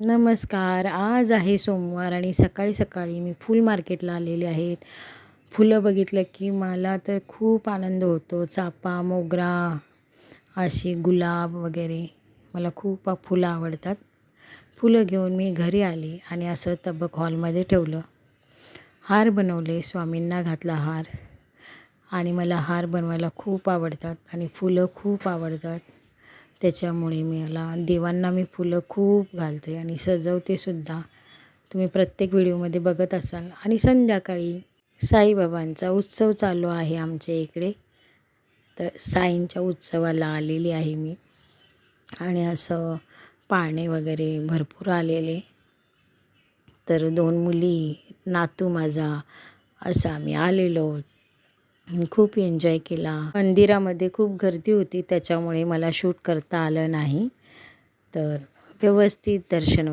नमस्कार. आज आहे सोमवार आणि सकाळी सकाळी मी फूल मार्केटला आलेले आहेत. फुलं बघितलं की मला तर खूप आनंद होतो. चाफा, मोगरा, अशी गुलाब वगैरे मला खूप फुलं आवडतात. फुलं घेऊन मी घरी आले आणि असं तबक हॉलमध्ये ठेवलं. हार बनवले, स्वामींना घातला हार आणि मला हार बनवायला खूप आवडतात आणि फुलं खूप आवडतात. त्याच्यामुळे मला देवांना मी फुलं खूप घालते आणि सजवते सुद्धा. तुम्ही प्रत्येक व्हिडिओमध्ये बघत असाल. आणि संध्याकाळी साईबाबांचा उत्सव चालू आहे आमच्या इकडे, तर साईंच्या उत्सवाला आलेली आहे मी. आणि असं पाळणे वगैरे भरपूर आलेले. तर 2 मुली, नातू माझा, असं आम्ही आलेलो. खूप एन्जॉय केला. मंदिरामध्ये खूप गर्दी होती, त्याच्यामुळे मला शूट करता आलं नाही. तर व्यवस्थित दर्शन